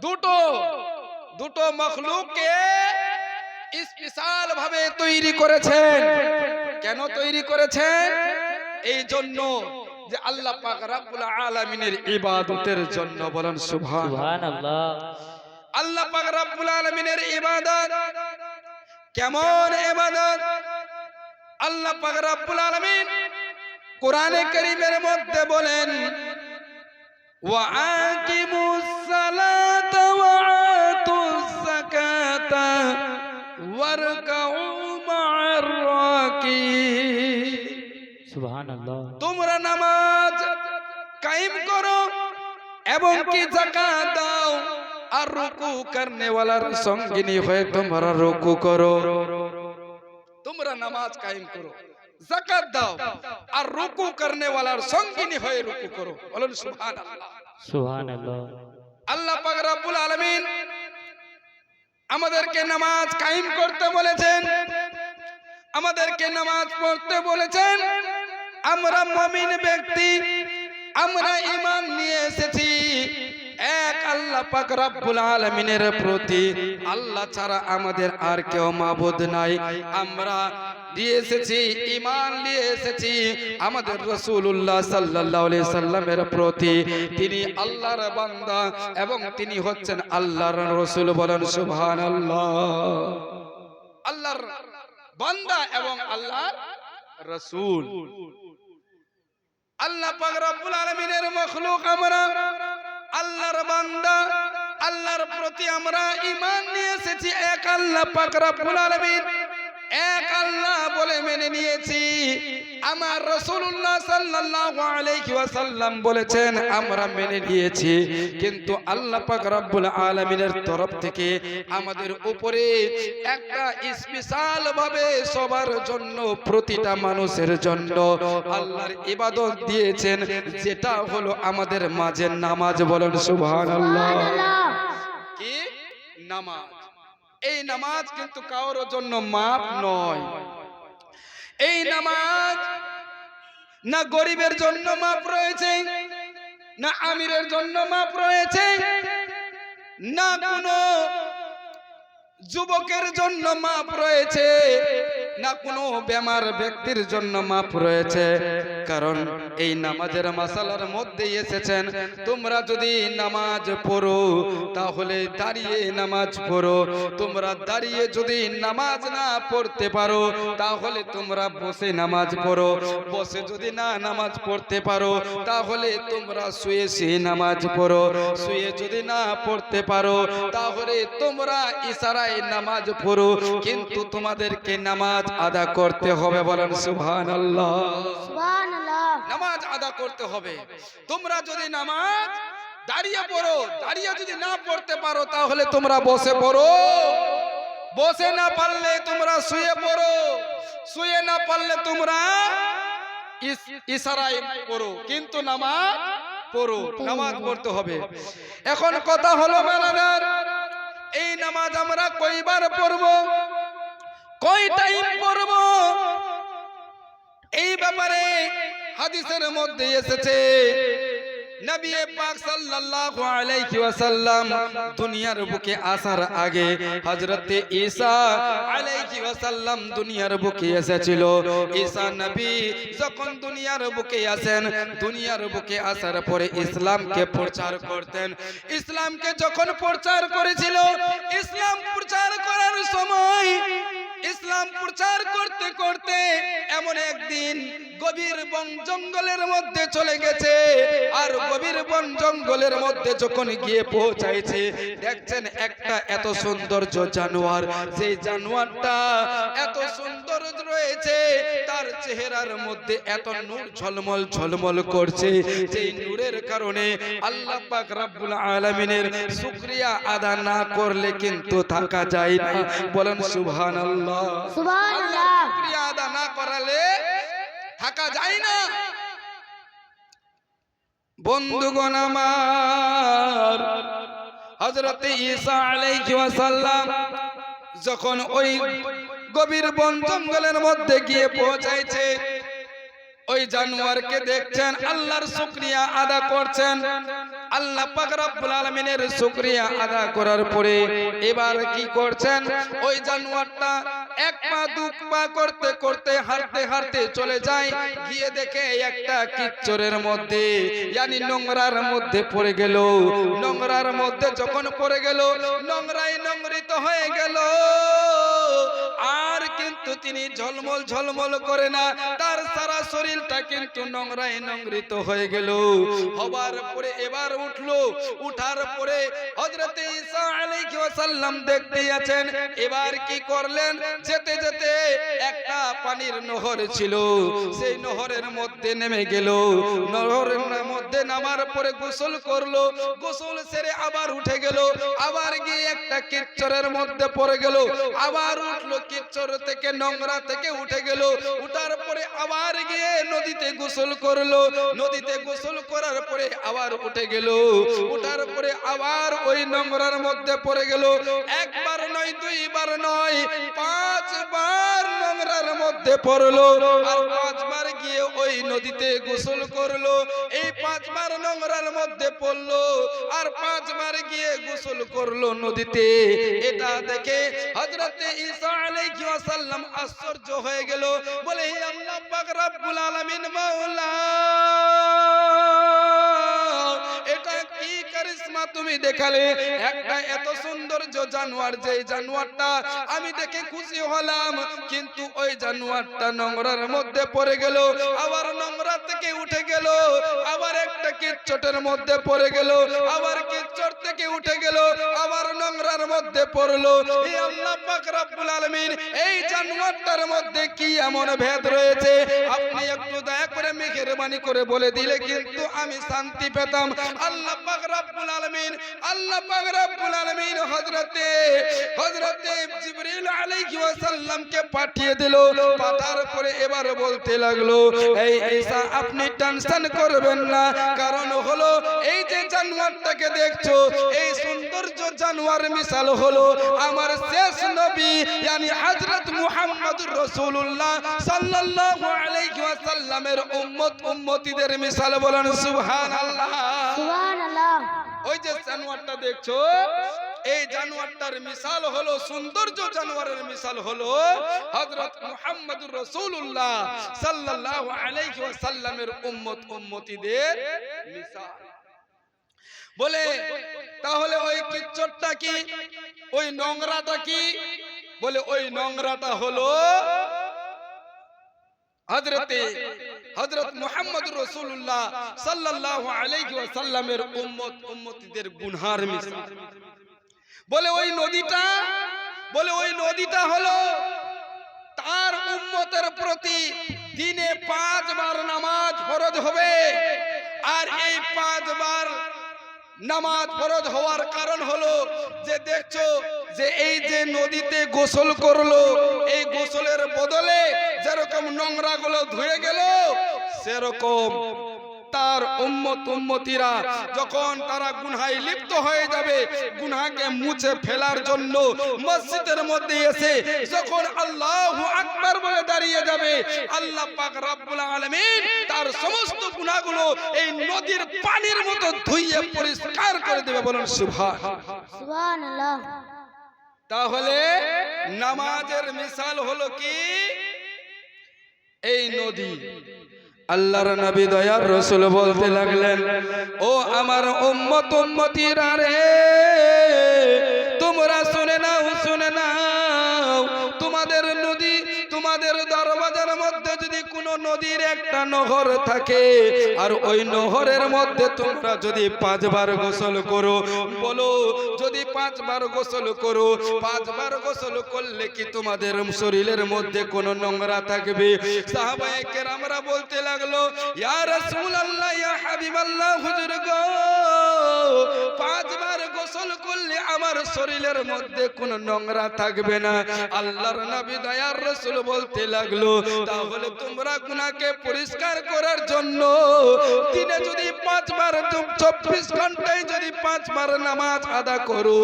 দুটো দুটো মখলুককে স্পেশাল ভাবে তৈরি করেছেন। কেন তৈরি করেছেন? এই জন্য যে আল্লাহ পাক রব্বুল আলামিনের ইবাদতের জন্য। বলেন সুবহানাল্লাহ। আল্লাহ পাক রব্বুল আলামিনের ইবাদত কেমন ইবাদত? আল্লাহ পাক রব্বুল আলামিন কোরআনে কারীমের মধ্যে বলেন, ওয়া আকিমুস সালাতা ওয়া আতুজ যাকাতা ওয়ারকাউ মা'আর রাকিঈন। সুবহানাল্লাহ। তোমরা নামাজ কায়েম করো এবং কি যাকাত দাও, আর রুকু করনে ওয়ালার সঙ্গিনী হয়ে তোমরা রুকু করো। তোমরা নামাজ কায়েম করো, যাকাত দাও, আর রুকু করনে ওয়ালার সঙ্গিনী হয়ে রুকু করো। বলেন সুবহানাল্লাহ। সুবহানাল্লাহ। আল্লাহ পাক রব্বুল আলামিন আমাদেরকে নামাজ কায়েম করতে বলেছেন, আমাদেরকে নামাজ পড়তে বলেছেন। আমরা মুমিন ব্যক্তি, আমরা ঈমান নিয়ে এসেছি এক আল্লাহ পাক রব্বুল আলামিনের প্রতি। আল্লাহ ছাড়া আমাদের আর কেউ মাবুদ নাই। আমরা দিয়ে এসেছি, ঈমান নিয়ে এসেছি আমাদের রাসূলুল্লাহ সাল্লাল্লাহু আলাইহি সাল্লামের প্রতি। তিনি আল্লাহর বান্দা এবং তিনি হচ্ছেন আল্লাহর রাসূল। বলেন সুবহানাল্লাহ। আল্লাহর বান্দা এবং আল্লাহর রাসূল। আল্লাহ পাক রব্বুল আলামিনের মখলুক আমরা, আল্লাহর বান্দা, আল্লাহর প্রতি আমরা ঈমান নিয়ে এসেছি এক আল্লাহ পাক রব্বুল আলামিন, এক আল্লাহ বলে মেনে নিয়েছি। আমার রাসূলুল্লাহ সাল্লাল্লাহু আলাইহি ওয়াসাল্লাম বলেছেন, আমরা মেনে নিয়েছি। কিন্তু আল্লাহ পাক রব্বুল আলামিনের তরফ থেকে আমাদের উপরে একটা স্পেশাল ভাবে সবার জন্য, প্রতিটা মানুষের জন্য আল্লাহর ইবাদত দিয়েছেন, যেটা হলো আমাদের মাঝে নামাজ। বলেন সুবহানাল্লাহ। কি নামাজ? এই নামাজ কিন্তু কারোর জন্য মাপ নয়। এই নামাজ না গরিবের জন্য মাপ রয়েছে, না আমিরের জন্য মাপ রয়েছে, না কোনো যুবকের জন্য মাপ রয়েছে, না কোনো বেমার ব্যক্তির জন্য মাপ রয়েছে। কারণ এই নামাজের মাসালার মধ্যে এসেছেন, তোমরা যদি নামাজ পড়ো তাহলে দাঁড়িয়ে নামাজ পড়ো। তোমরা দাঁড়িয়ে যদি নামাজ না পড়তে পারো তাহলে তোমরা বসে নামাজ পড়ো। বসে যদি না নামাজ পড়তে পারো তাহলে তোমরা শুয়ে শুয়ে নামাজ পড়ো। শুয়ে যদি না পড়তে পারো তাহলে তোমরা ইশারায় নামাজ পড়ো। কিন্তু তোমাদেরকে নামাজ আদা করতে হবে। বলেন সুবহানাল্লাহ। সুবহানাল্লাহ। নামাজ আদা করতে হবে। তোমরা যদি নামাজ দাঁড়িয়ে পড়ো, দাঁড়িয়ে যদি না পড়তে পারো তাহলে তোমরা বসে পড়ো। বসে না পারলে তোমরা শুয়ে পড়ো। শুয়ে না পারলে তোমরা ইশারায় পড়ো, কিন্তু নামাজ পড়ো। নামাজ পড়তে হবে। এখন কথা হলো বানাদার, এই নামাজ আমরা কয়বার পড়ব, কয় টাইম পড়ব, এই ব্যাপারে হাদিসের মধ্যে এসেছে। নবী পাক সাল্লাল্লাহু আলাইহি ওয়াসাল্লাম দুনিয়ার বুকে আসার আগে হযরত ঈসা আলাইহি ওয়াসাল্লাম দুনিয়ার বুকে এসেছিল। ঈসা নবী যখন দুনিয়ার বুকে আসেন, দুনিয়ার বুকে আসার পরে ইসলামকে প্রচার করতেন। ইসলামকে যখন প্রচার করেছিল, ইসলাম প্রচার করার সময়, ইসলাম প্রচার করতে করতে এমন একদিন গভীর বন জঙ্গলের মধ্যে চলে গেছে। আর গভীর বন জঙ্গলের মধ্যে যখন গিয়ে পৌঁছাইছে, দেখছেন একটা এত সৌন্দর্য জানোয়ার, যে জানোয়ারটা এত সুন্দর রয়েছে, তার চেহারার মধ্যে এত নূর ঝলমল ঝলমল করছে, যেই নূরের কারণে আল্লাহ পাক রব্বুল আলামিনের শুকরিয়া আদা না করলে কিন্তু থাকা যায় না। বলেন সুবহানাল্লাহ। সুবহানাল্লাহ। শুকরিয়া আদা না করালে থাকা যায় না। বন্ধুগণ আমার, হযরত ঈসা আলাইহিস সালাম যখন ওই গভীর বন জঙ্গলের মধ্যে গিয়ে পৌঁছাইছে, ওই জানোয়ারকে দেখছেন, আল্লাহর শুকরিয়া আদা করছেন। আল্লাহ পাক রব্বুল আলামিনের শুকরিয়া আদা করার পরে এবার কি করছেন, ওই জানোয়ারটা এক পা দু পা করতে করতে হাঁটতে হাঁটতে চলে যায়, গিয়ে দেখে একটা কিচ্চরের মধ্যে ইয়ানি নোংরার মধ্যে পড়ে গেল। নোংরার মধ্যে যখন পড়ে গেল, নোংরায় নোংরিত হয়ে গেল। আর কিন্তু তিনি ঝলমল ঝলমল করে না, তার সারা শরীরটা কিন্তু নোংরায় নোংরিত হয়ে গেল। হবার পরে এবার উঠলো, উঠার পরে হযরত ঈসা আলাইহিস সালাম দেখতে আছেন। এবার কি করলেন, যেতে যেতে একটা পানির নহর ছিল, সেই নহরের মধ্যে নেমে গেল। নহরের মধ্যে নামার পরে গোসল করলো, গোসল সেরে আবার উঠে গেল, আবার গিয়ে একটা কিচ্চরের মধ্যে পড়ে গেল, আবার উঠলো, কিচ্চর থেকে নোংরা থেকে উঠে গেল। উঠার পরে আবার গিয়ে নদীতে গোসল করলো, নদীতে গোসল করার পরে আবার উঠে গেল। উঠার পরে আবার ওই নোংরার মধ্যে পড়ে গেল। একবার নয়, দুইবার নয়, 5 বার নোংরার মধ্যে পড়লো। আর 5 বার গিয়ে ওই নদীতে গোসল করলো। এই 5 বার নোংরার মধ্যে পড়লো আর 5 বার গিয়ে গোসল করলো নদীতে। এটা দেখে হযরত ঈসা আলাইহিস সালাম আশ্চর্য হয়ে গেল, বলে হে আল্লাহ পাক রব্বুল আলামিন মাওলা, এটা কি কারিশমা তুমি দেখালে, একটা এত সুন্দর জানোয়ার, যে জানোয়ারটা আমি দেখে খুশি হলাম, কিন্তু ওই জানোয়ারটা নোংরার মধ্যে পড়ে গেল, আবার নোংরা থেকে উঠে গেল, আবার একটা কিচ্চটের মধ্যে পড়ে গেল, আবার কিচ্চট থেকে উঠে গেল, আবার নোংরার মধ্যে পড়লো। হে আল্লাহ পাক রব্বুল আলামিন, এই জানোয়ারটার মধ্যে কি এমন ভেদ রয়েছে, আপনি একটু দয়া করে মেহেরবানি করে বলে দিলে কিন্তু আমি শান্তি পেতাম। আল্লাহ পাক রব্বুল আলামিন, আল্লাহ পাক রব্বুল আলামিন হযরতে জিবরিল আলাইহিস সালামকে পাঠিয়ে দিল। পাঠার পরে এবার বলতে লাগলো, এই ঈসা আপনি টেনশন করবেন না, কারণ হলো এই যে জানোয়ারটাকে দেখছো, এই সৌন্দর্য জানোয়ার মিসাল হলো আমার শেষ নবী ইয়ানি হযরত মুহাম্মদুর রাসূলুল্লাহ সাল্লাল্লাহু আলাইহি ওয়াসাল্লামের উম্মত উম্মতিদের মিসাল। বলেন সুবহানাল্লাহ। সুবহানাল্লাহ। ওই যে জানোয়ারটা দেখছো, এই জানোয়ারটার মিসাল হলো, সৌন্দর্য জানোয়ারের মিসাল হলো হযরত মুহাম্মদুর রাসূলুল্লাহ সাল্লাল্লাহু আলাইহি ওয়াসাল্লামের উম্মত উম্মতিদের মিসাল। বলে তাহলে ওই কিচ্চরটা কি, ওই নোংরাটা কি? বলে ওই নোংরাটা হলো হযরত মুহাম্মদুর রাসূলুল্লাহ সাল্লাল্লাহু আলাইহি ওয়াসাল্লামের উম্মত উম্মতিদের গুনহার মিসাল। বলে ওই নদীটা হলো তার উম্মতের প্রতি দিনে 5 বার নামাজ ফরজ হবে। আর এই 5 বার নামাজ ফরজ হওয়ার কারণ হলো যে দেখছো যে এই যে নদীতে গোসল করলো, এই গোসলের বদলে যেরকম নোংরা গুলো ধুয়ে গেল, সেরকম তার উম্মত উম্মতিরা যখন তারা গুনাহে লিপ্ত হয়ে যাবে, গুনাহকে মুছে ফেলার জন্য মসজিদের মধ্যে এসে যখন আল্লাহু আকবার বলে দাঁড়িয়ে যাবে, আল্লাহ পাক রব্বুল আলামিন তার সমস্ত গুনাহগুলো এই নদীর পানির মতো ধুইয়ে পরিষ্কার করে দেবে। বলুন সুবহানাল্লাহ। তাহলে নামাজের মিসাল হলো কি, এই নদী। আল্লাহর নবী দয়ার রাসূল বলতে লাগলেন, ও আমার উম্মত উম্মতিরা রে, তোমরা শুনে নাও, তোমাদের নদী, তোমাদের দরওয়াজার মধ্যে যদি কোনো নদীর একটা নহর থাকে, আর ওই নহরের মধ্যে তোমরা যদি 5 বার গোসল করো, বলো যদি 5 বার গোসল করো, 5 বার গোসল করলে কি তোমাদের শরীরের মধ্যে কোনো নোংরা থাকবে? সাহাবায়ে কেরামরা বলতে লাগলো, ইয়া রাসূলুল্লাহ, ইয়া হাবিবাল্লাহ, হুজুর গো, 5 বার গোসল করলে আমার শরীরের মধ্যে কোনো নোংরা থাকবে না। আল্লাহর নবী দয়ার রাসূল বলতে লাগলো, তাহলে তোমরা গুনাহকে পরিষ্কার করার জন্য দিনে যদি 5 বার, 24 ঘন্টায় যদি 5 বার নামাজ আদা করো,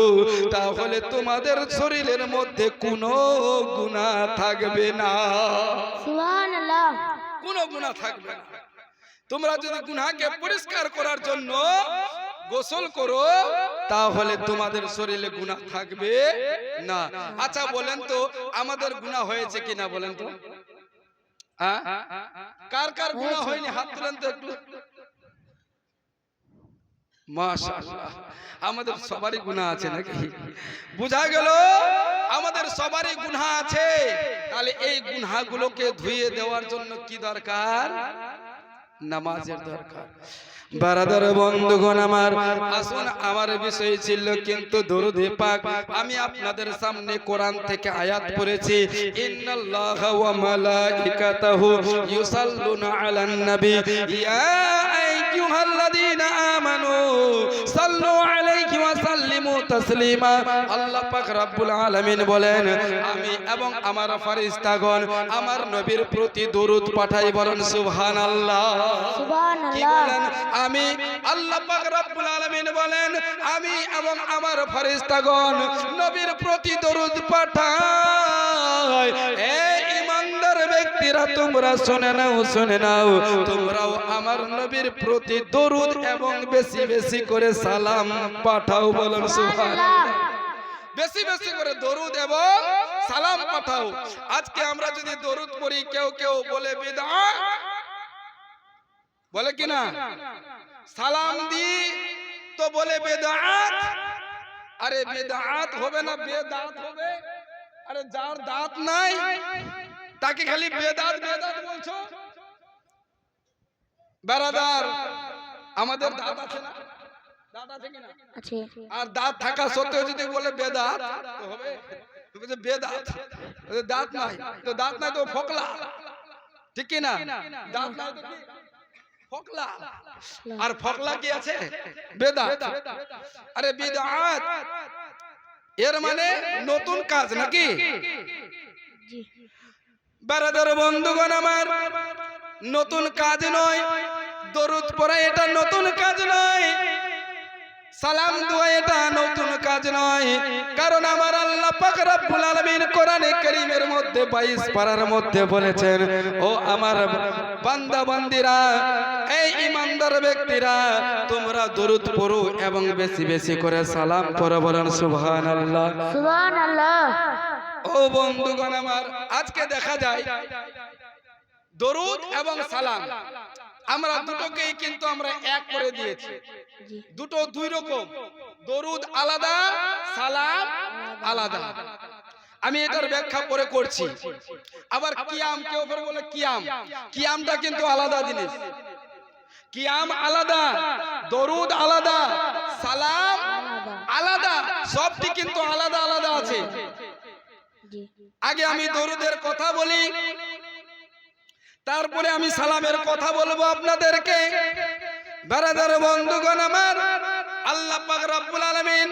তাহলে তোমাদের শরীরের মধ্যে কোনো গুনাহ থাকবে না। সুবহানাল্লাহ। কোনো গুনাহ থাকবে না। তোমরা যদি গুনাহকে পরিষ্কার করার জন্য গোসল করো, তাহলে তোমাদের শরীরে গুনাহ থাকবে না। আচ্ছা বলেন তো আমাদের গুনাহ হয়েছে কিনা বলেন তো? কার কার গুনাহ হয়নি হাত তুলেন তো একটু। মাশাআল্লাহ, আমাদের সবারই গুনাহ আছে নাকি? বুঝা গেল আমাদের সবারই গুনাহ আছে। তাহলে এই গুনাহগুলোকে ধুইয়ে দেওয়ার জন্য কি দরকার? নামাজের দরকার। বারাদার বন্ধুগণ আমার, আসুন আমার বিষয় ছিল কিন্তু দরুদে পাক আমি আপনাদের সামনে কোরআন থেকে আয়াত পড়েছি, ইন্নাল্লাহা ওয়া মালাইকাতাহু ইউসাল্লুনা আলান নবী ইয়া আইয়ুহাল্লাযীনা আমানু সাল্লু আলাইহি ওয়া সাল্লিমু তাসলিমা। আল্লাহ পাক রব্বুল আলামিন বলেন, আমি এবং আমার ফেরেশতাগণ আমার নবীর প্রতি দরুদ পাঠাই, বলেন সুবহানাল্লাহ। কি বলেন? আমি আল্লাহ পাক রব্বুল আলামিন বলেন, আমি এবং আমার ফেরেশতাগণ নবীর প্রতি দরুদ পাঠাই। এই ঈমানদার ব্যক্তিরা তোমরা শুনে নাও, তোমরাও আমার নবীর প্রতি দরুদ এবং বেশি বেশি করে সালাম পাঠাও, বলেন সুবহানাল্লাহ। বেশি বেশি করে দরুদ এবং সালাম পাঠাও। আজকে আমরা যদি দরুদ পড়ি, কেউ কেউ বলে বিদআত, বলে কিনা? সালাম দি তো বলে বেদাত। আরে বেদাত হবে না, বেদাত হবে। আরে যার দাঁত নাই তাকে খালি বেদাত বেদাত বলছো। বারাদার, আমাদের দাঁত আছে না? দাঁত আছে কিনা? আছে। আর দাঁত থাকা সত্ত্বেও যদি বলে বেদাত তো হবে? বেদাত দাঁত নাই তো, দাঁত নাই তো ফোকলা, ঠিক কি না? দাঁত নাই তো কি ফোকলা, আর ফোকলা কি আছে? বেদাত। আরে বিদআত এর মানে নতুন কাজ নাকি? বারাদার বন্ধুগণ আমার, নতুন কাজ নয়। দরুদ পড়া এটা নতুন কাজ নয়, সালাম দেওয়া এটা নতুন কাজ নয়। কারণ আমার আল্লাহ পাক রব্বুল আলামিন কোরআনে কারীমের মধ্যে 22 পারার মধ্যে বলেছেন, ও আমার বান্দা বান্দিরা, এই ঈমানদার ব্যক্তিরা, তোমরা দরুদ পড়ো এবং বেশি বেশি করে সালাম পড়ো, বলেন সুবহানাল্লাহ। সুবহানাল্লাহ। ও বন্ধুগণ আমার, আজকে দেখা যায় দরুদ এবং সালাম আমরা দুটোকেই কিন্তু আমরা এক করে দিয়েছি। দুটো দুই রকম, দরুদ আলাদা, সালাম আলাদা। আমি এটার ব্যাখ্যা পরে করছি। আবার কিয়াম, কেউ বলে কিয়াম, কিয়ামটা কিন্তু আলাদা জিনিস। কিয়াম আলাদা, দরুদ আলাদা, সালাম আলাদা, সবটি কিন্তু আলাদা আলাদা আছে। আগে আমি দরুদের কথা বলি, তারপরে আমি সালামের কথা বলবো আপনাদেরকে। বারাদার বন্ধুগণ আমার, আল্লাহ পাক রব্বুল আলামিন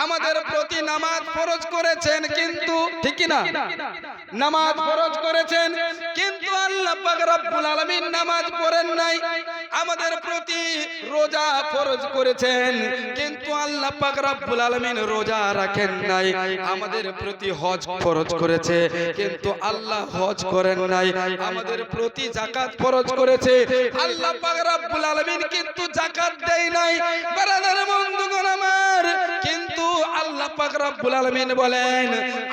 আমাদের প্রতি নামাজ ফরজ করেছেন, কিন্তু ঠিক কি না? নামাজ ফরজ করেছেন, কিন্তু আল্লাহ পাক রব্বুল আলামিন নামাজ পড়েন নাই। আমাদের প্রতি রোজা ফরজ করেছেন, কিন্তু আল্লাহ পাক রব্বুল আলামিন রোজা রাখেন নাই। আমাদের প্রতি হজ ফরজ করেছে, কিন্তু আল্লাহ হজ করেন নাই। আমাদের প্রতি যাকাত ফরজ করেছে, আল্লাহ পাক রব্বুল আলামিন কিন্তু যাকাত দেয় নাই। বারাদার বন্ধুগণ আমার, কিন্তু আল্লাহ পাক রব্বুল আলামিন বলেন,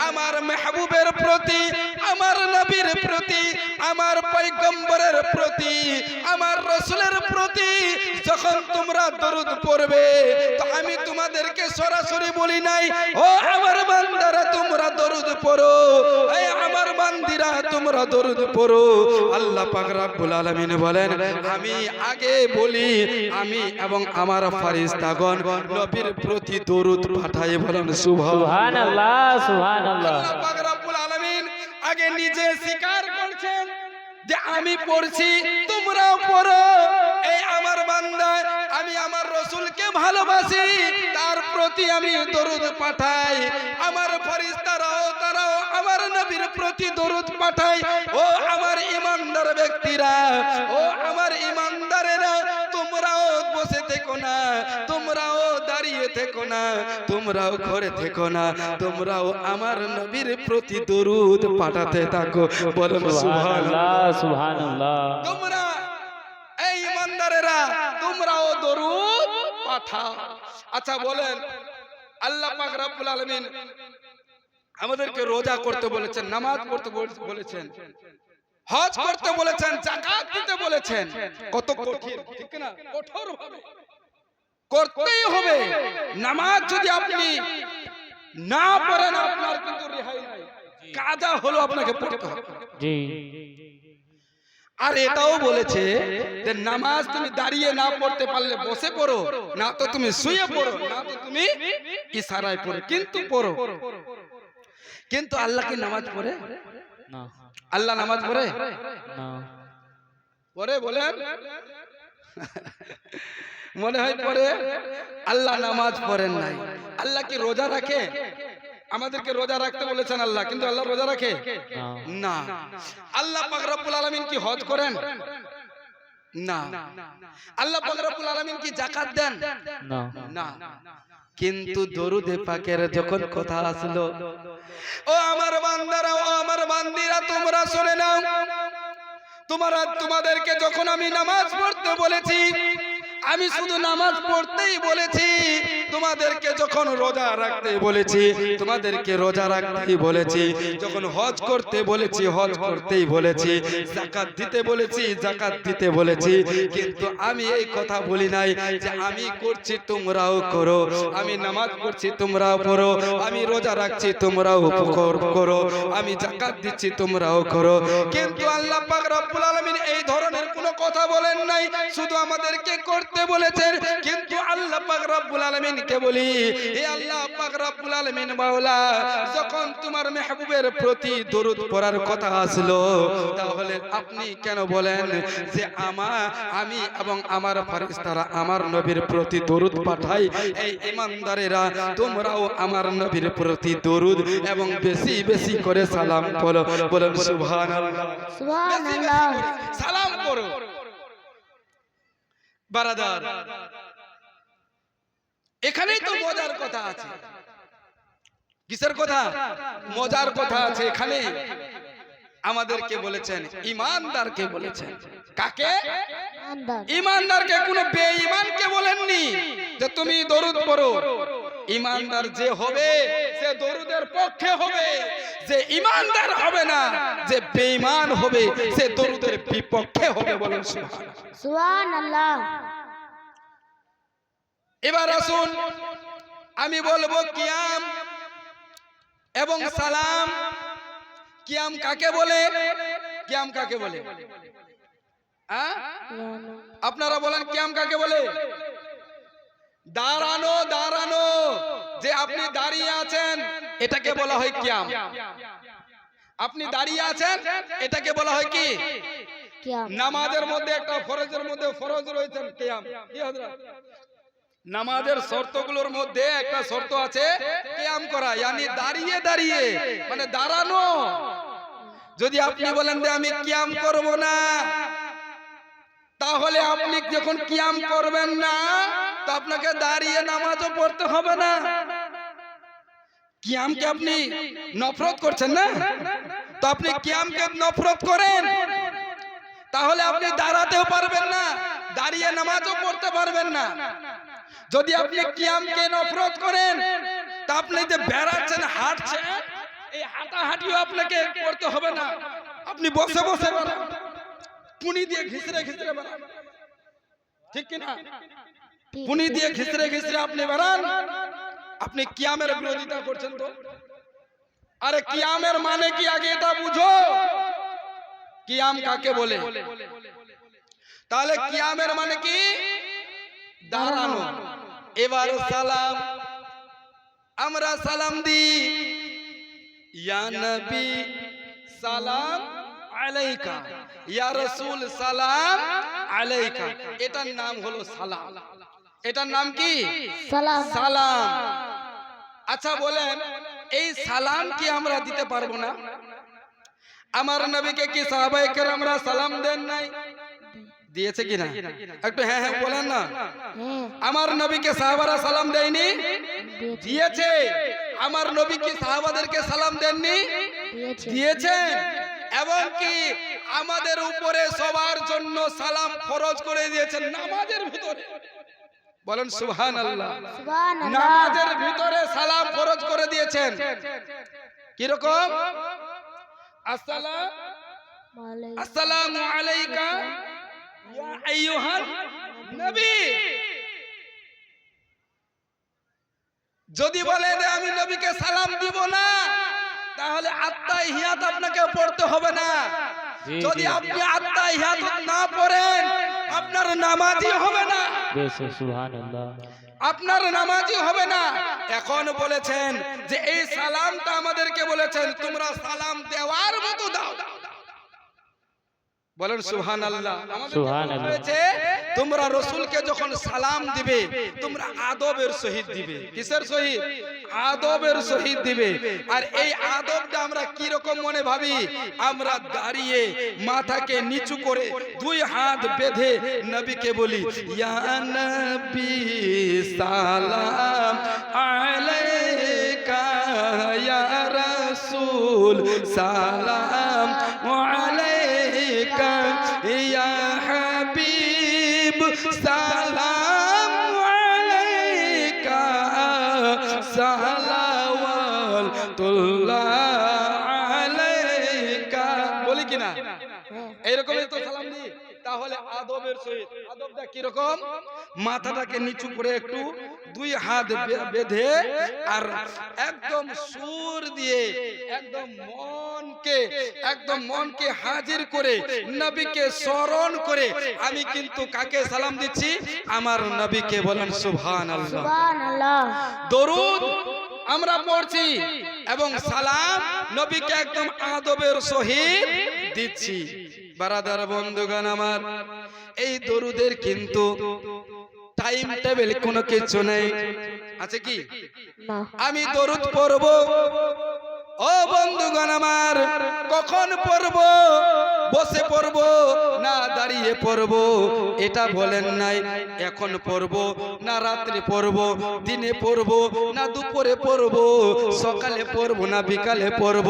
আমার মেহবুবের প্রতি, আমার নবীর প্রতি, আমার পয়গম্বরের প্রতি, আমার রাসূলের প্রতি যখন তোমরা দরুদ পড়বে, তো আমি তোমাদেরকে সরাসরি বলি নাই, ও আমার বান্দারা তোমরা দরুদ পড়ো, এই আমার বান্দিরা তোমরা দরুদ পড়ো। আল্লাহ পাক রব্বুল আলামিন বলেন, আমি আগে বলি, আমি এবং আমার ফেরেশতাগণ নবীর প্রতি দরুদ পাঠাই, বলেন সুবহানাল্লাহ, সুবহানাল্লাহ। আল্লাহ পাক রব্বুল আলামিন আগে নিজে স্বীকার করছেন যে আমি পড়ছি, তোমরাও পড়ো। এই আমার বান্দা, আমি আমার রাসূলকে ভালোবাসি, তার প্রতি আমি দরুদ পাঠাই। আমার ফেরেশতারাও তারাও আমার নবীর প্রতি দরুদ পাঠায়। ও আমার ঈমানদার ব্যক্তিরা, ও আমার ঈমানদারেরা, তোমরাও বসে থেকো না, তোমরাও দাঁড়িয়ে থেকো না, তোমরাও ঘরে থেকো না, তোমরাও আমার নবীর প্রতি দরুদ পাঠাতে থাকো, বলেন সুবহানাল্লাহ, সুবহানাল্লাহ। তোমরা এই ঈমানদারেরা তোমরাও দরুদ পাঠা। আচ্ছা বলেন, আল্লাহ পাক রব্বুল আলামিন আমাদেরকে রোজা করতে বলেছেন, নামাজ পড়তে বলেছেন, হজ করতে বলেছেন, যাকাত দিতে বলেছেন। কত কঠিন, ঠিক না? কঠোর ভাবে করতেই হবে। নামাজ যদি আপনি না পড়েন আপনার কিন্তু রেহাই নাই, কাজা হলো আপনাকে পড়তে হবে। জি আর এটাও বলেছে যে নামাজ তুমি দাঁড়িয়ে না পড়তে পারলে বসে পড়ো, না তো তুমি শুয়ে পড়ো, না তো তুমি ইশারায় পড়ো, কিন্তু পড়ো। কিন্তু আল্লাহ কি নামাজ পড়ে? না আল্লাহ নামাজ পড়ে? না পড়ে বলেন? মনে হয় পড়ে। আল্লাহ নামাজ পড়েন নাই। আল্লাহ কি রোজা রাখে? আমাদেরকে রোজা রাখতে বলেছেন আল্লাহ, কিন্তু আল্লাহ রোজা রাখে না। আল্লাহ পাক রব্বুল আলামিন কি হজ করেন? না। আল্লাহ পাক রব্বুল আলামিন কি যাকাত দেন? না। কিন্তু দরুদে পাকের যখন কথা আসলো, ও আমার বান্দারা, ও আমার বান্দিরা, তোমরা শুনে নাও, তোমাদেরকে যখন আমি নামাজ পড়তে বলেছি, আমি শুধু নামাজ পড়তেই বলেছি। তোমাদেরকে যখন রোজা রাখতে বলেছি, তোমাদেরকে রোজা রাখতেই বলেছি। যখন হজ করতে বলেছি, হজ করতেই বলেছি। যাকাত দিতে বলেছি, যাকাত দিতে বলেছি। কিন্তু আমি এই কথা বলি নাই যে আমি করছি তোমরাও করো, আমি নামাজ পড়ছি তোমরাও পড়ো, আমি রোজা রাখছি তোমরাও করো, আমি যাকাত দিচ্ছি তোমরাও করো। কিন্তু আল্লাহ পাক রব্বুল আলামিন এই ধরনের কোনো কথা বলেন নাই, শুধু আমাদেরকে করতে বলেছেন। কিন্তু আল্লাহ পাক রব্বুল আলামিনকে বলি, হে আল্লাহ পাক রব্বুল আলামিন মাওলা, যখন তোমার মেহবুবের প্রতি দরুদ পড়ার কথা আসলো, তাহলে আপনি কেন বলেন যে আমি এবং আমার ফেরেশতারা আমার নবীর প্রতি দরুদ পাঠাই? এই ঈমানদারেরা, তোমরাও আমার নবীর প্রতি দরুদ এবং বেশি বেশি করে সালাম পড়ো। বলেন সুবহানাল্লাহ। সুবহানাল্লাহ। সালাম পড়ো। বারাদার, এখানেই তো মজার কথা আছে। কিসের কথা? মজার কথা আছে এখানে। আমাদেরকে বলেছেন, ঈমানদারকে বলেছেন। কাকে? ঈমানদারকে। কোনো বেঈমানকে বলেননি যে তুমি দরুদ পড়ো। ঈমানদার যে হবে সে দরুদের পক্ষে হবে, যে ঈমানদার হবে না, যে বেঈমান হবে সে দরুদের বিপক্ষে হবে। বলেন সুবহানাল্লাহ। এবার আসুন, আমি বলবো কিয়াম এবং সালাম। কিয়াম কাকে বলে? কিয়াম কাকে বলে? আপনারা বলেন কিয়াম কাকে বলে? দাঁড়ানো, দাঁড়ানো, যে আপনি দাঁড়িয়ে আছেন এটাকে বলা হয় কিয়াম। আপনি দাঁড়িয়ে আছেন এটাকে বলা হয় কি? নামাজের মধ্যে একটা ফরজের মধ্যে ফরজ রয়েছে কিয়াম। কি হযরত? নামাজের শর্তগুলোর মধ্যে একটা শর্ত আছে কিয়াম করা, yani দাঁড়িয়ে দাঁড়িয়ে, মানে দাঁড়ানো। যদি আপনি বলেন যে আমি কিয়াম করব না, তাহলে আপনি যখন কিয়াম করবেন না, তো আপনাকে দাঁড়িয়ে নামাজও পড়তে হবে না। কিয়ামকে আপনি নফরত করছেন না, তো আপনি কিয়ামকে নফরত করেন, তাহলে আপনি দাঁড়াতেও পারবেন না, দাঁড়িয়ে নামাজও পড়তে পারবেন না। যদি আপনি কিয়ামকে নফরত করেন, তা আপনি যে বেড়াচ্ছেন, হাঁটছেন, এই হাঁটাহাঁটিও আপনাকে করতে হবে না। আপনি বসে বসে বেড়ান, পুনি দিয়ে ঘিসরে ঘিসরে বেড়ান, ঠিক কিনা? পুনি দিয়ে ঘিসরে ঘিসরে আপনি বেড়ান, আপনি কিয়ামের বিরোধিতা করছেন। তো আরে কিয়ামের মানে কি আগে এটা বুঝো। কিয়াম কাকে বলে? তাহলে কিয়ামের মানে কি? দাঁড়ানো। এবার সালাম, আমরা সালাম দিই, ইয়া নবী সালাম আলাইকা, ইয়া রাসূল সালাম আলাইকা। এটার নাম হলো সালাম। এটার নাম কি? সালাম। সালাম। আচ্ছা বলেন, এই সালাম কি আমরা দিতে পারবো না? আমার নবীকে কি সাহাবায়ে কেরামরা সালাম দেন নাই? দিয়েছে কিনা? একটু হ্যাঁ হ্যাঁ বলেন না। আমার নবীকে সাহাবারা সালাম দেয়নি? দিয়েছে। আমার নবী কি সাহাবাদেরকে সালাম দেননি? দিয়েছেন। এবং কি আমাদের উপরে সবার জন্য সালাম ফরজ করে দিয়েছেন নামাজের ভিতরে। বলেন সুবহানাল্লাহ। সুবহানাল্লাহ। নামাজের ভিতরে সালাম ফরজ করে দিয়েছেন। কি রকম? আসসালামু আলাইকা ইয়া আইয়ুহান নবী। যদি বলে যে আমি নবীকে সালাম দিব না, তাহলে আত্তাহিয়াত আপনাকে পড়তে হবে না। জি, যদি জি। আপনি আত্তাহিয়াত না পড়েন, আপনার নামাজই হবে না, বেশ সুবহানাল্লাহ। আপনার নামাজই হবে না। এখন বলেছেন যে এই সালামটা আমাদেরকে বলেছেন তোমরা সালাম দেওয়ার মতো দাও। বলেন সুবহানাল্লাহ। আমাদেরকে সুবহানাল্লাহ। বলা হয়েছে তোমরা রাসূলকে যখন সালাম দিবে তোমরা আদবের সহিত দিবে। কিসের সহিত? আদবের সহিত দিবে। আর এই আদবটা আমরা কি রকম মনে ভাবি? আমরা দাঁড়িয়ে মাথাকে নিচু করে দুই হাত বেঁধে নবীকে বলি ইয়া নবী সালাম আলাইকা ইয়া রাসূল সালাম আলাইকা ইয়া হাবিব সালাম আলাইকা সালাওয়াতুল্লাহ আলাইকা। বলি কিনা? এইরকমই তো সালাম দিই। তাহলে আদবের সহিত, আদবটা কি রকম? মাথাটাকে নিচু করে একটু দুই হাত বেঁধে আর একদম সুর দিয়ে একদম মনকে হাজির করে নবীকে স্মরণ করে আমি কিন্তু কাকে সালাম দিচ্ছি? আমার নবীকে। বলেন সুবহানাল্লাহ। সুবহানাল্লাহ। দরুদ আমরা পড়ছি এবং সালাম নবীকে একদম আদবের সহিত দিচ্ছি। বারাদার বন্ধুগণ আমার, এই দরুদের কিন্তু টাইম টেবিল কোনো কিছু নেই, আছে কি? না। আমি দরুদ পড়ব, ও বন্ধুগণ আমার, কখন পড়ব? বসে পড়ব না দাঁড়িয়ে পড়ব? এটা বলেন নাই। এখন পড়ব না রাত্রে পড়ব? দিনে পড়ব না দুপুরে পড়ব? সকালে পড়ব না বিকালে পড়ব?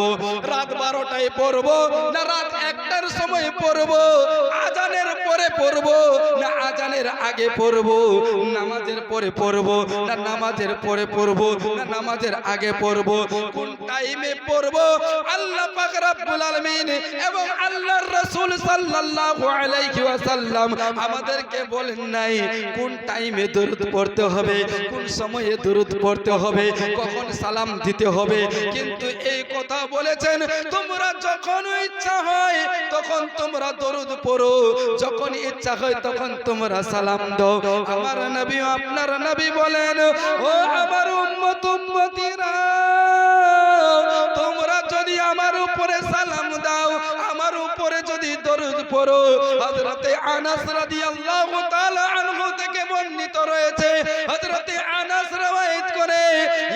রাত 12টায় পড়ব না রাত 1টার সময় পড়ব? আজানের পরে পড়ব না আজানের আগে পড়ব? নামাজের পরে পড়ব না নামাজের পরে পড়ব না নামাজের আগে পড়ব? কোন টাইমে পড়ব? আল্লাহ পাক রব্বুল আলামিন এবং আল্লাহর রাসূল সাল্লাল্লাহু আলাইহি ওয়াসাল্লাম আমাদেরকে বলেন নাই কোন টাইমে দরুদ পড়তে হবে, কোন সময়ে দরুদ পড়তে হবে, কখন সালাম দিতে হবে। কিন্তু এই কথা বলেছেন তোমরা যখন ইচ্ছা হয় তখন তোমরা দরুদ পড়ো, যখন ইচ্ছা হয় তখন তোমরা সালাম দাও। আমার নবী, আপনার নবী বলেন, ও আমার উম্মত উম্মতিরা, তোমরা যদি আমার উপরে সালাম দাও, আমার উপরে যদি দরুদ পড়ো, হযরতে আনাস রাদিয়াল্লাহু তাআলা আনহু থেকে বর্ণিত রয়েছে, হযরতে আনাস রওয়ায়াত করে,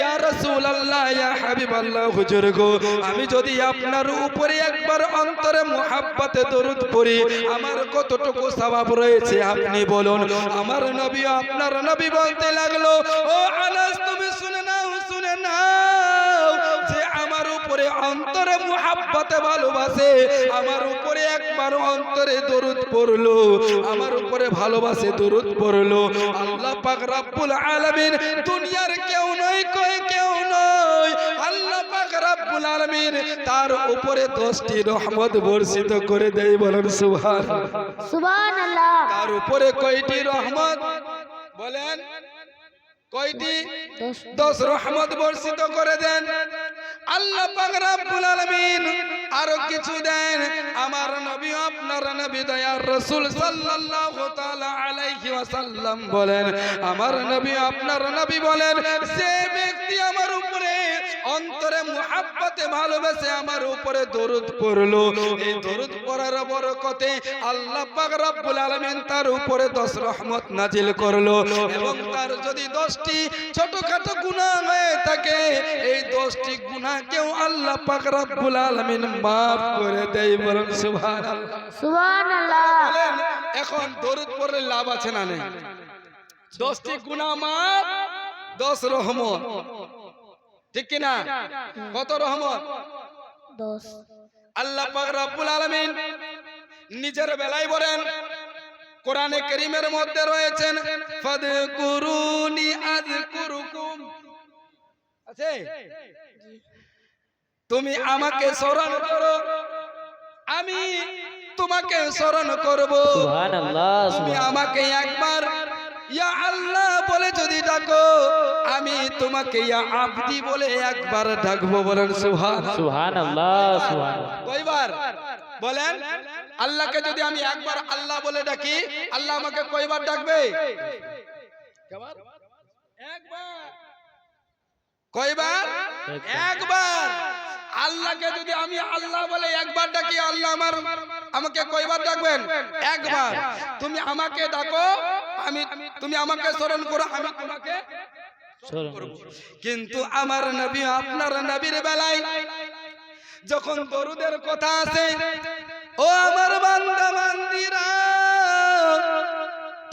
ইয়া রাসূলুল্লাহ ইয়া হাবিবাল্লাহ, হুজুর গো, আমি যদি আপনার উপরে একবার অন্তরে মুহাব্বতে দরুদ পড়ি, আমার কতটুকু সওয়াব রয়েছে আপনি বলুন। আমার নবী, আপনার নবী বলতে লাগলো, ও আনাস, তুমি শুনে নাও, শুনে নাও, যে আমার উপরে অন্তরে মুহাব্বতে ভালোবাসে, আমার উপরে একবার অন্তরে দরুদ পড়লো, আমার উপরে ভালোবাসে দরুদ পড়লো, আল্লাহ পাক রব্বুল আলামিন, দুনিয়ার কেউ নয়, কেউ নয়, আল্লাহ পাক রব্বুল আলামিন তার উপরে 10টি রহমত বর্ষিত করে দেয়। বলেন সুবহানাল্লাহ। সুবহানাল্লাহ। তার উপরে কয়টি রহমত? বলেন কয়টি? 10 রহমত বর্ষিত করে দেন আল্লাহ পাক রব্বুল আলামিন। আরো কিছু দেন। আমার নবী, আপনার নবী, দয়ার রাসূল সাল্লাল্লাহু তাআলা আলাইহি ওয়াসাল্লাম বলেন, আমার নবী, আপনার নবী বলেন, যে ব্যক্তি আমার উপরে অন্তরে মুহাব্বতে ভালোবাসে আমার উপরে দরুদ পড়লো, এই দরুদ পড়ার বরকতে আল্লাহ পাক রব্বুল আলামিন তার উপরে 10 রহমত নাজিল করলো। এবং তার যদি 10টি ছোটখাটো গুনাহ হয়ে থাকে, এই 10টি গুনাহকেও আল্লাহ পাক রব্বুল আলামিন মাফ করে দেয়। বলেন সুবহানাল্লাহ। সুবহানাল্লাহ। বলেন, এখন দরুদ পড়লে লাভ আছে না নেই? 10টি গুনাহ মাফ, 10 রহমত, ঠিক কি না? কত রহমত? 10। আল্লাহ পাক রব্বুল আলামিন নিজের বেলায় বলেন, কোরআনে কারীমের মধ্যে রয়েছেন ফাদকুরুনি আযকুরুকুম, আছে? তুমি আমাকে স্মরণ করো, আমি তোমাকে স্মরণ করব। সুবহানাল্লাহ, তুমি সুবহানাল্লাহ। আমাকে একবার ইয়া আল্লাহ বলে যদি ডাকো, আমি তোমাকে ইয়া আবদি বলে একবার ডাকবো। বলেন সুবহানাল্লাহ। সুবহানাল্লাহ, সুবহানাল্লাহ। কয়বার বলেন? আল্লাহকে যদি আমি একবার আল্লাহ বলে ডাকি, আল্লাহ আমাকে কয়বার ডাকবে? কয়বার? একবার। কয়বার? একবার। আল্লাহকে যদি আমি আল্লাহ বলে একবার ডাকি, আল্লাহ আমাকে কয়বার ডাকবেন? একবার। তুমি আমাকে ডাকো, তুমি আমাকে স্মরণ করো, আমি তোমাকে স্মরণ করব। করো। কিন্তু আমার নবী, আপনার নবীর বেলায় যখন দরুদের কথা আসে, ও আমার বান্দা বান্দিরা,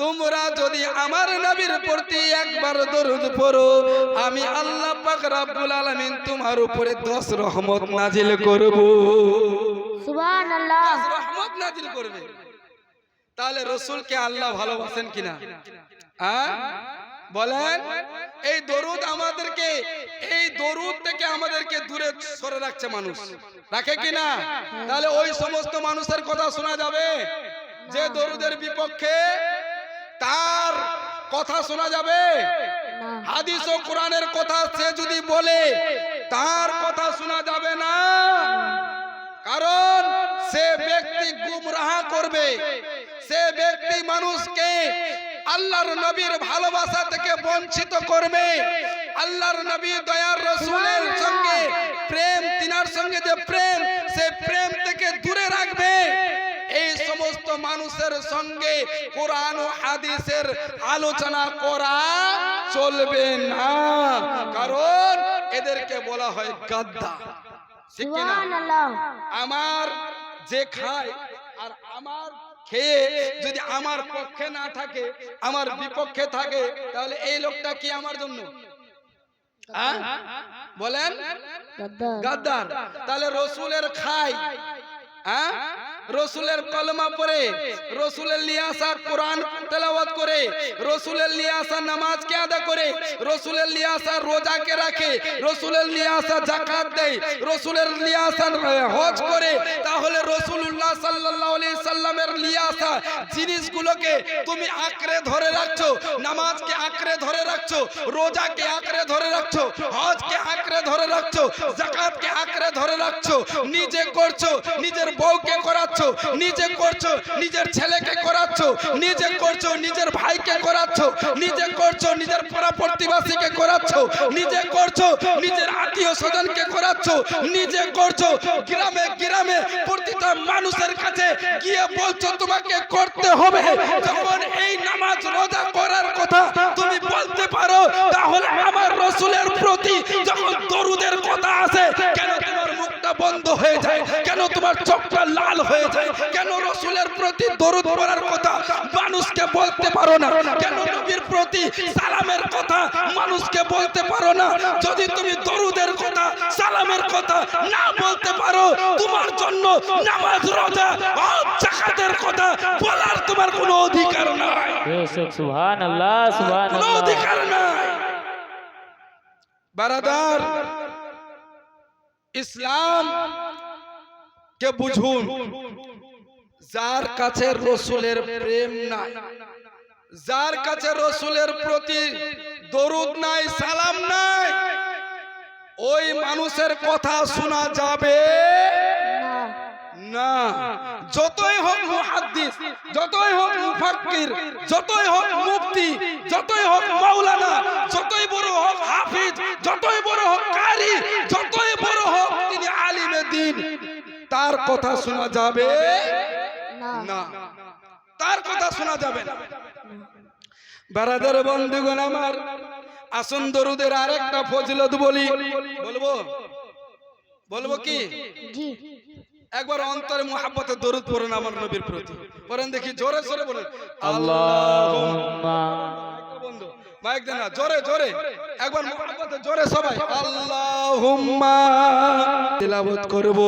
তোমরা যদি আমার নবীর প্রতি একবার দরুদ পড়ো, আমি আল্লাহ পাক রব্বুল আলামিন তোমার উপরে 10 রহমত নাজিল করব। সুবহানাল্লাহ। 10 রহমত নাজিল করবে। তাহলে রাসূলকে আল্লাহ ভালোবাসেন কিনা? বলেন। এই দরুদ আমাদেরকে, এই দরুদ থেকে আমাদেরকে দূরে সরে রাখছে মানুষ, রাখে কিনা? তাহলে ওই সমস্ত মানুষের কথা শোনা যাবে যে দরুদের বিপক্ষে, তার কথা শোনা যাবে? না। হাদিস ও কোরআনের কথা সে যদি বলে, তার কথা শোনা যাবে না। কারণ সে ব্যক্তি গুমরাহ করবে, সে ব্যক্তি মানুষকে আল্লাহর নবীর ভালোবাসা থেকে বঞ্চিত করবে। আল্লাহর নবী দয়ার রাসূলের সঙ্গে প্রেম, তিনার সঙ্গে যে প্রেম, সে প্রেম থেকে দূরে রাখবে। এই সমস্ত মানুষের সঙ্গে কোরআন ও হাদিসের আলোচনা করা চলবে না, কারণ এদেরকে বলা হয় গাদ্দার। ঠিক কি না? সুবহানাল্লাহ। আমার যে খায় আর আমার খেয়ে যদি আমার পক্ষে না থাকে, আমার বিপক্ষে থাকে, তাহলে এই লোকটা কি আমার জন্য? বলেন, গাদ্দার। গাদ্দার। তাহলে রসুলের খাই, রসুলের কলমা পড়ে, রসুলের লিয়াসা কোরআন তেলাওয়াত করে, রসুলের লিয়াসা নামাজকে আদা করে, রসুলের লিয়াসা রোজাকে রাখে, রসুলের লিয়াসা যাকাত দেয়, রসুলের লিয়াসা হজ করে, তাহলে রাসূলুল্লাহ সাল্লাল্লাহু আলাইহি সাল্লামের লিয়াসা জিনিসগুলোকে তুমি আঁকড়ে ধরে রাখছো, নামাজকে আঁকড়ে ধরে রাখছো, রোজাকে আঁকড়ে ধরে রাখছো, হজকে আঁকড়ে ধরে রাখছো, যাকাতকে আঁকড়ে ধরে রাখছো, নিজে করছো, নিজের বউকে করাচ্ছো, নিজে করছো, নিজের ছেলেকে করাচ্ছো, নিজে করছো, নিজের ভাইকে করাচ্ছো, নিজে করছো, নিজের পাড়া প্রতিবেশীকে করাচ্ছো, নিজে করছো, নিজের আত্মীয় স্বজনকে করাচ্ছো, নিজে করছো, গ্রামে গ্রামে প্রতিটা মানুষের কাছে গিয়ে বলছো তোমাকে করতে হবে। যখন এই নামাজ রোজা করার কথা তুমি বলতে পারো, তাহলে আমার রাসূলের প্রতি যখন দরুদের কথা আসে, কেন তোমার মুখটা বন্ধ হয়ে যায়? কেন তোমার চোখটা লাল হয়ে যায়? কেন রাসূলের প্রতি দরুদ পড়ার কথা মানুষকে বলতে পারো না? কেন নবীর প্রতি সালামের কথা মানুষকে বলতে পারো না? যদি তুমি দরুদের কথা, সালামের কথা না বলতে পারো, তোমার জন্য নামাজ, রোজা, হজ, যাকাতের কথা বলার তোমার কোনো অধিকার নাই। সুবহানাল্লাহ, কোনো সুবহানাল্লাহ। অধিকার নাই। বারাদার, ইসলাম কে বুঝুন। যার কাছে রাসূলের প্রেম নাই, যার কাছে রাসূলের প্রতি দরুদ নাই, সালাম নাই, ওই মানুষের কথা শোনা যাবে না। না। যতই হোক মুহাদ্দিস, যতই হোক মুফাক্কির, যতই হোক মুফতি, যতই হোক মাওলানা, যতই বড় হোক হাফিজ, যতই বড় হোক কারি, যতই বড় হোক তিনি আলিমে দ্বীন, তার কথা শোনা যাবে না, তার কথা শোনা যাবে না। বারাদার বন্ধুগণ আমার, আসুন দরুদের আরেকটা ফজিলত বলি। বলবো কি? জি। একবার অন্তরে মুহাব্বতে দরুদ পড়েন আমার নবীর প্রতি, পড়েন দেখি, জোরে জোরে বলেন। আল্লাহুম্মা বন্ধু মাইক দেন না, জোরে জোরে একবার মোহাম্মতে জোরে সবাই আল্লাহুম্মা তিলাওয়াত করব।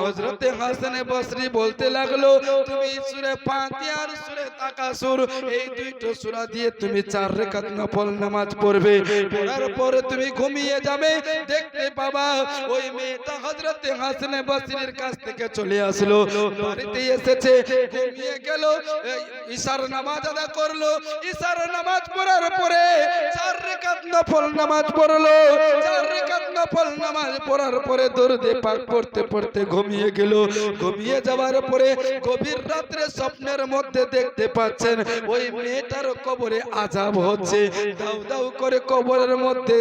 হযরত হাসান বসরি বলতে লাগলো, তুমি সূরা ফাতিহা আর সূরা তাকাসুর এই দুইটা সূরা দিয়ে তুমি 4 রাকাত নফল নামাজ পড়বে, পড়ার পরে তুমি ঘুমিয়ে যাবে। দেখতে পাবা ওই মেয়েটা হযরত হাসান বসরির কাছ থেকে চলে আসলো, বাড়িতে এসেছে, ঘুমিয়ে গেল, ইশার নামাজ আদা করলো। ইশার নামাজ পড়ার পরে 4 রাকাত নফল নামাজ পড়লো। 4 রাকাত নফল নামাজ পড়ার পরে দরুদে পাক পড়তে পড়তে ঘুমিয়ে গেল। ঘুমিয়ে যাওয়ার পরে গভীর রাত্রে স্বপ্নের মধ্যে দেখতে পাচ্ছেন ওই মেয়েটার কবরে আযাব হচ্ছে, দাউ দাউ করে কবরের মধ্যে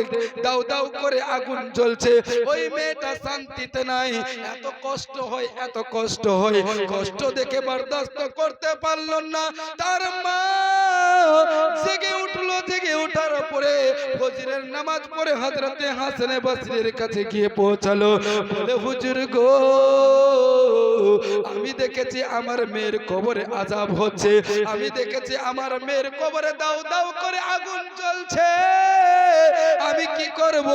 দাউ দাউ করে আগুন জ্বলছে। ওই মেয়েটা শান্তিতে নাই, এত কষ্ট হয়, এত কষ্ট হয়। কষ্ট দেখে বরদাস্ত করতে পারল না, তার মা জেগে উঠলো। জেগে ওঠার পরে ফজরের নামাজ পড়ে হযরত হাসান বসরির কাছে গিয়ে পৌঁছালো, বলে হুজুর গো, আমি দেখেছি আমার মেয়ের কবরে আযাব হচ্ছে, আমি দেখেছি আমার মেয়ের কবরে দাউ দাউ করে আগুন জ্বলছে, আমি কি করব?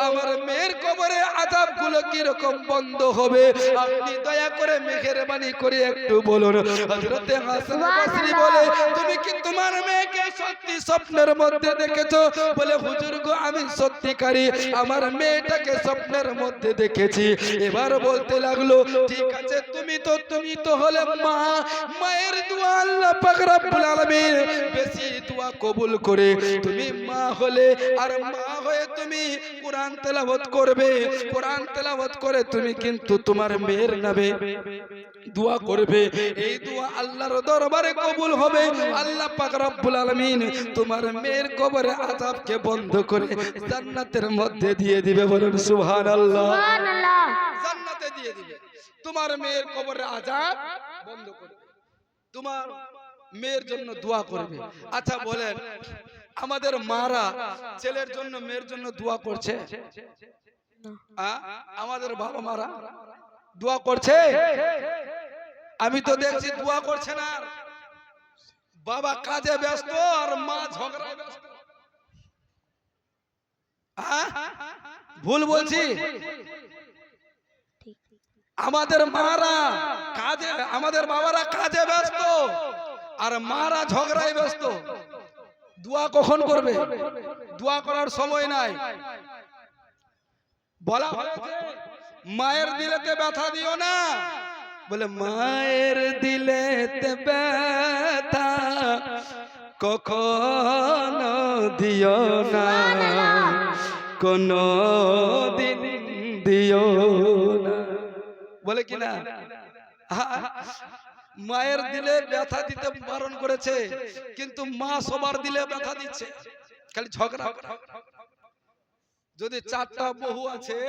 আমার মেয়ের কবরে আযাব গুলো কি রকম বন্ধ হবে? আপনি দয়া করে মেহেরবানি করে একটু বলুন। হযরত হাসান বসরি বলে, তুমি কি তোমার মেয়েকে সত্যি স্বপ্নের মধ্যে দেখেছো? বলে হুজুর গো, আমি সত্যিকারী আমার মেয়েটাকে স্বপ্নের মধ্যে দেখেছি। এবার বলতে লাগলো, ঠিক আছে, তুমি তো হলে মা, মায়ের দোয়া আল্লাহ পাক রব্বুল আলামিন বেশি দোয়া কবুল করে। তুমি মা হলে, আর মা হয়ে তুমি কোরআন তেলাওয়াত করবে, কোরআন তেলাওয়াত করে তুমি কিন্তু তোমার মেয়ের নামে দোয়া করবে। এই দোয়া আল্লাহর দরবারে কবুল হবে। আল্লাহ পাক রব্বুল আলামিন তোমার মেয়ের কবরে আযাবকে বন্ধ করে জান্নাতের মধ্যে দিয়ে দিবে। বলুন সুবহানাল্লাহ। সুবহানাল্লাহ। জান্নাতে দিয়ে দিবে, তোমার মেয়ের কবরে আযাব বন্ধ করে, তোমার মেয়ের জন্য দোয়া করবে। আচ্ছা বলেন, আমাদের মারা ছেলের জন্য মেয়ের জন্য দোয়া করছে? আমাদের বাবা মারা দোয়া করছে? আমি তো দেখছি দোয়া করছে না, বাবা কাজে ব্যস্ত আর মা ঝগড়ায় ব্যস্ত। ভুল বলছি? আমাদের মারা কাজে, আমাদের বাবারা কাজে ব্যস্ত আর মারা ঝগড়ায় ব্যস্ত। দোয়া কখন করবে? দোয়া করার সময় নাই। বলা হয়েছে মায়ের দিলেতে ব্যথা দিও না, বলে মায়ের দিলেতে ব্যথা কখনো দিও না, কোনো দিন দিও না। বলে কি না? মায়ের দিলে ব্যথা দিতে বারণ করেছে, কিন্তু মা সবার দিলে ব্যথা দিচ্ছে, খালি ঝগড়া। যদি 4টা বহু আছে,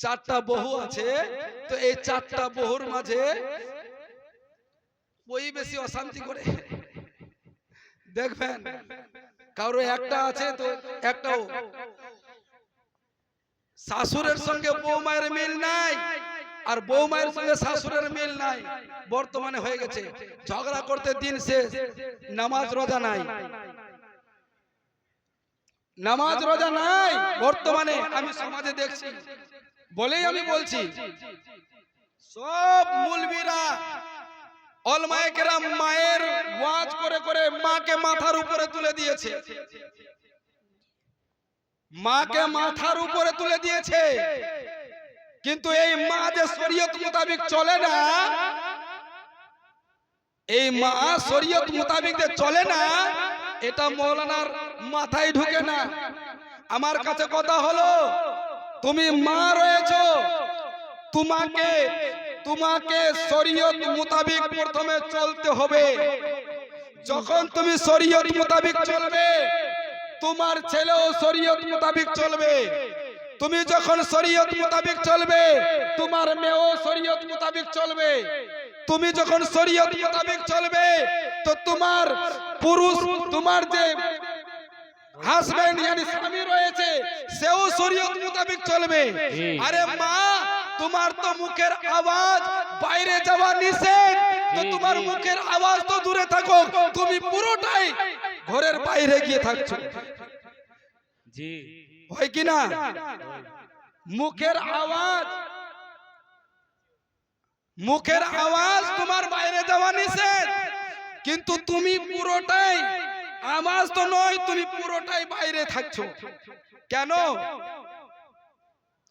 4টা বহু আছে, তো এই 4টা বহুর মাঝে ওই বেশি অশান্তি করে। দেখবেন কারো একটা আছে তো একটাও, শাশুড়ের সঙ্গে বউ মায়ের মিল নাই, আর বউ মায়ের সঙ্গে শাশুড়ের মিল নাই। বর্তমানে হয়ে গেছে ঝগড়া করতে দিন শেষ, নামাজ রোজা নাই, নামাজ রোজা নাই বর্তমানে আমি সমাজে দেখছি, বলেই আমি বলছি। সব মুলবিরা ওলামায়ে কেরাম মায়ের ওয়াজ করে করে মাকে মাথার উপরে তুলে দিয়েছে, মাকে মাথার উপরে তুলে দিয়েছে। কিন্তু এই মা যে শরীয়ত মোতাবেক চলে না, এই মা শরীয়ত মোতাবেক যে চলে না, এটা মৌলানার মাথায় ঢুকে না। আমার কাছে কথা হলো, তুমি মা রয়েছো, তোমাকে শরীয়ত মোতাবেক প্রথমে চলতে হবে। যখন তুমি শরীয়ত মোতাবেক চলবে, তোমার ছেলেও শরীয়ত মোতাবেক চলবে। তুমি যখন শরীয়ত মোতাবেক চলবে, তোমার মেয়েও শরীয়ত মোতাবেক চলবে। তুমি যখন শরীয়ত মোতাবেক চলবে, তো তোমার পুরুষ, তোমার যে হাজবেন্ড यानी স্বামী রয়েছে, সেও শরীয়ত মোতাবেক চলবে। আরে মা, তোমার তো মুখের আওয়াজ বাইরে যাওয়া নিষেধ, তো তোমার মুখের আওয়াজ তো দূরে থাকো, তুমি পুরোটাই ঘরের বাইরে গিয়ে থাকছো। জি হয় কি না? মুখের আওয়াজ, মুখের আওয়াজ তোমার বাইরে যাওয়া নিষেধ, কিন্তু তুমি পুরোটাই আওয়াজ তো নয়, তুমি পুরোটাই বাইরে থাকছো। কেন?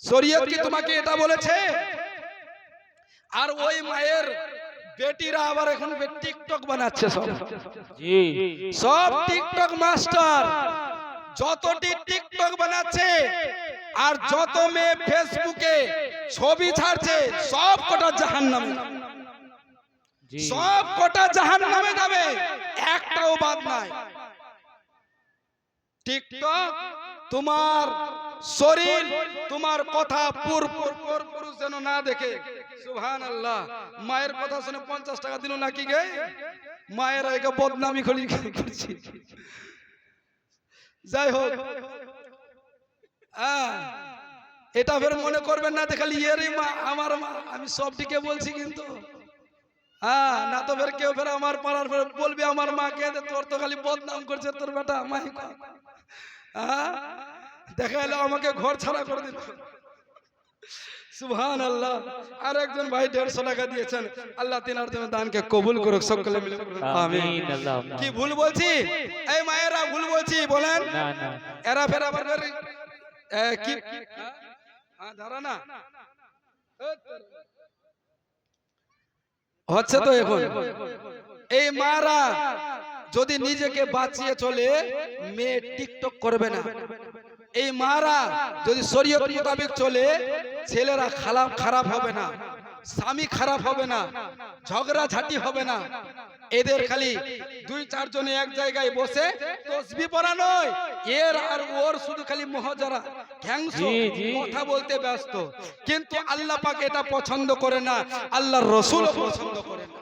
শরীয়ত কি তোমাকে এটা বলেছে? আর ওই মায়ের বেটিরা আবার এখন টিকটক বানাচ্ছে, জি সব টিকটক মাস্টার, যতটি টিকটক বানাচ্ছে আর যত মেয়ে ফেসবুকে ছবি ছাড়ছে, সব কটা জাহান্নামে, জি সব কটা জাহান্নামে যাবে, একটাও বাদ নাই। টিকটক তোমার শরীর, তোমার কথা পুরুষ যেন না দেখে। সুবহানাল্লাহ। মায়ের কথা শুনে 50 টাকা দিল নাকি গে? মায়ের একে বদনামি করছি। যাই হোক, এটা ফের মনে করবেন না খালি এরই মা, আমার মা, আমি সবটিকে বলছি কিন্তু। না তো ফের কেউ ফের আমার পাড়ার ফের বলবে আমার মাকে, তোর তো খালি বদনাম করছে তোর বেটা মাই। দেখা এলো আমাকে ঘর ছাড়া করে দিল। সুবহানাল্লাহ। আর একজন ভাই 150 টাকা দিয়েছেন, আল্লাহ তিনার দানকে কবুল করুক, সকলে মিলে আমিন। কি ভুল বলছি? এই মায়েরা ভুল বলছি বলেন? না না এরা ফের আবার কি ধরা না হচ্ছে তো এখন। এই মারা যদি নিজেকে বাঁচিয়ে চলে, মেয়ে টিকটক করবে না। এই মারা যদি শরীয়ত মোতাবেক চলে, ছেলেরা খারাপ হবে না, স্বামী খারাপ হবে না, ঝগড়া ঝাঁটি হবে না। এদের খালি 2-4 জনে এক জায়গায় বসে তসবিহ পড়া নয়, এর আর ওর শুধু খালি মহাজারা ঘ্যাংসো কথা বলতে ব্যস্ত। কিন্তু আল্লাহ পাক এটা পছন্দ করে না, আল্লাহর রাসূল পছন্দ করে না।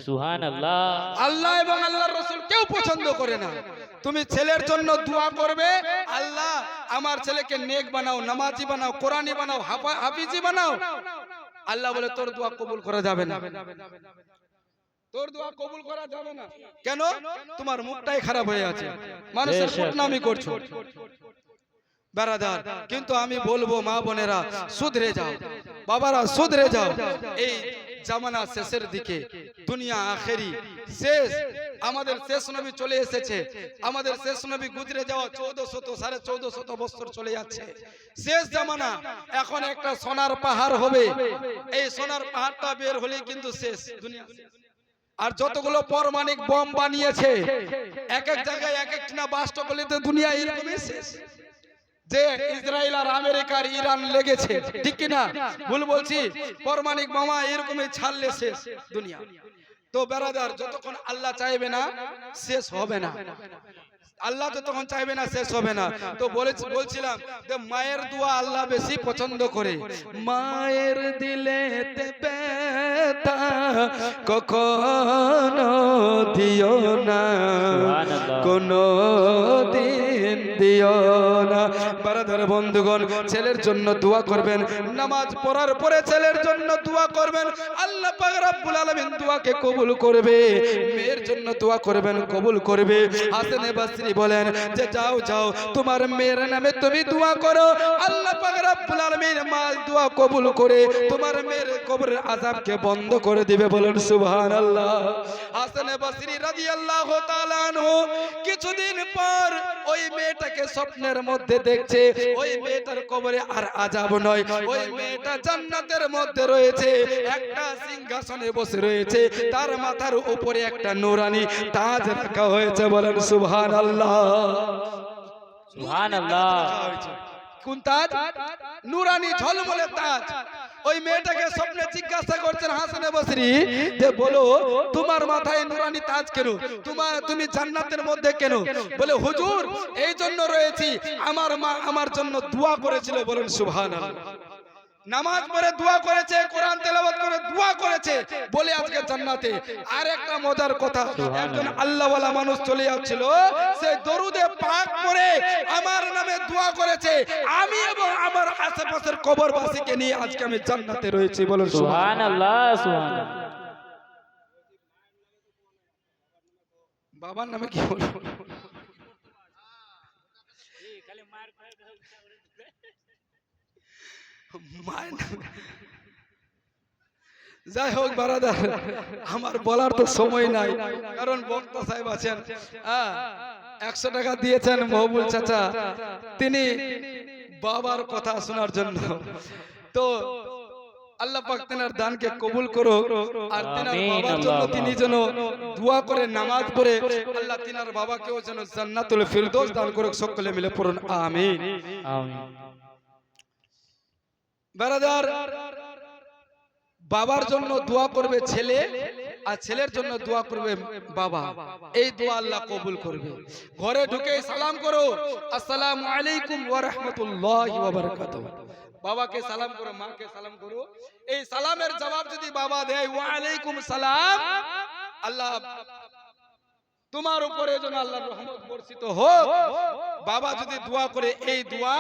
সুবহানাল্লাহ। আল্লাহ এবং আল্লাহর রাসূল কেউ পছন্দ করে না। তুমি ছেলের জন্য দোয়া করবে, আল্লাহ আমার ছেলেকে নেক বানাও, নামাজি বানাও, কোরআনি বানাও, হাফিজি বানাও। আল্লাহ বলে তোর দোয়া কবুল করা যাবে না, তোর দোয়া কবুল করা যাবে না। কেন? তোমার মুখটাই খারাপ হয়ে আছে, মানুষের বদনামি করছো। বারাদার, কিন্তু আমি বলবো মা বোনেরা সুধরে যাও, বাবারা সুধরে যাও। এই জামানা শেষের দিকে, দুনিয়া আখেরি শেষ, আমাদের শেষ নবী চলে এসেছে। আমাদের শেষ নবী গুজরে যাওয়া 1400-1450 বছর চলে যাচ্ছে। শেষ জামানা, এখন একটা সোনার পাহাড় হবে। এই সোনার পাহাড়টা বের হলেই কিন্তু শেষ দুনিয়া। আর যতগুলো পরমাণিক বম বানিয়েছে, এক এক জায়গায় এক একটা না বাস্ট করলে দুনিয়া এরকমই শেষ। যে ইসরায়েল আর আমেরিকার ইরান লেগেছে, ঠিক কিনা? ভুল বলছি? পরমাণিক বোমা এরকমই ছাড়লে শেষ দুনিয়া। তো বেরাদার, যতক্ষণ আল্লাহ চাইবে না শেষ হবে না, আল্লাহ তো তখন চাইবে না শেষ হবে না। তো বলছিলাম যে মায়ের দোয়া আল্লাহ বেশি পছন্দ করে। মায়ের দিলেতে ব্যথা কখনো দিও না, কোনো দিন দিও না। বারাদার বন্ধুগণ, ছেলের জন্য দোয়া করবেন, নামাজ পড়ার পরে ছেলের জন্য দোয়া করবেন, আল্লাহ পাক রব্বুল আলামিন দোয়াকে কবুল করবে। মেয়ের জন্য দোয়া করবেন, কবুল করবে। হাসান বসরি বলেন যে যাও যাও তোমার মেয়ের নামে তুমি দোয়া করো, আল্লাহ পাক রব্বুল আলামিন মাল দোয়া কবুল করে তোমার মেয়ের কবরের আযাবকে বন্ধ করে দিবে। বলেন সুবহানাল্লাহ। হাসান বসরি রাদিয়াল্লাহু তাআলা আনহু কিছুদিন পর ওই মেয়েটাকে স্বপ্নের মধ্যে দেখছে। ওই মেয়েটার কবরে আর আযাব নয়, ওই মেয়েটা জান্নাতের মধ্যে রয়েছে, একটা সিংহাসনে বসে রয়েছে, তার মাথার উপরে একটা নূরানি তাজ রাখা হয়েছে। বলেন সুবহানাল্লাহ। সুবহানাল্লাহ। কোন তাজ? নূরানি ঝলমলে তাজ। ওই মেয়েটাকে স্বপ্নে জিজ্ঞাসা করছেন হাসান বসরি যে বলো তোমার মাথায় নূরানি তাজ কেন, তুমি জান্নাতের মধ্যে কেন? বলে হুজুর এই জন্য রয়েছি, আমার মা আমার জন্য দোয়া করেছিল। বলেন সুবহানাল্লাহ। নামাজ পড়ে দোয়া করেছে, কোরআন তেলাওয়াত করে দোয়া করেছে বলে আজকে জান্নাতে। আর একটা মজার কথা, একজন আল্লাহওয়ালা মানুষ চলে যাচ্ছিল, সে দরুদে পাক পড়ে আমার নামে দোয়া করেছে, আমি এবং আমার আশেপাশের কবরবাসীকে নিয়ে আজকে আমি জান্নাতে রয়েছি। বলুন সুবহানাল্লাহ। সুবহানাল্লাহ। বাবার নামে কি বলবো? মায়ের নামে। যাই হোক বারাদার, আমার বলার তো সময় নাই, কারণ বক্তা সাহেব আছেন। 100 টাকা দিয়েছেন মহবুল চাচা, তিনি বাবার কথা শোনার জন্য। তো আল্লাহ পাক তেনার দানকে কবুল করো, আর তেনার বাবার জন্য তিনি যেন দোয়া করে নামাজ পড়ে আল্লাহ তেনার বাবাকেও যেন জান্নাতুল ফিরদৌস দান করুক। সকলে মিলে পড়ুন আমিন। আমিন। বারাদার, বাবার জন্য দোয়া করবে ছেলে, আর ছেলের জন্য দোয়া করবে বাবা। এই দোয়া আল্লাহ কবুল করবে। ঘরে ঢুকে সালাম করো, আসসালামু আলাইকুম ওয়া রাহমাতুল্লাহি ওয়া বারাকাতুহু। বাবাকে সালাম করো, মাকে সালাম করো। এই সালামের জবাব যদি বাবা দেয় ওয়া আলাইকুম সালাম, আল্লাহ তোমার উপরে যেন আল্লাহর রহমত বর্ষিত হোক। বাবা যদি দোয়া করে এই দোয়া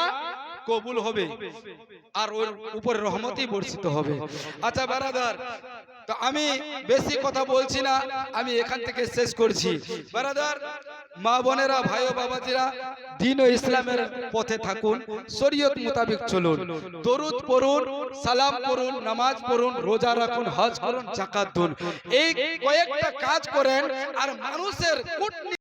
কবুল হবে, আর ওর উপরে রহমতই বর্ষিত হবে। আচ্ছা বারাদার, তো আমি বেশি কথা বলছি না, আমি এখান থেকে শেষ করছি। বারাদার, মা বোনেরা, ভাই ও বাবাজিরা, দ্বীন ও ইসলামের পথে থাকুন, শরীয়ত মোতাবেক চলুন, দরুদ পড়ুন, সালাম পড়ুন, নামাজ পড়ুন, রোজা রাখুন, হজ করুন, যাকাত দিন। এই কয়েকটা কাজ করেন আর মানুষের কূটনীতি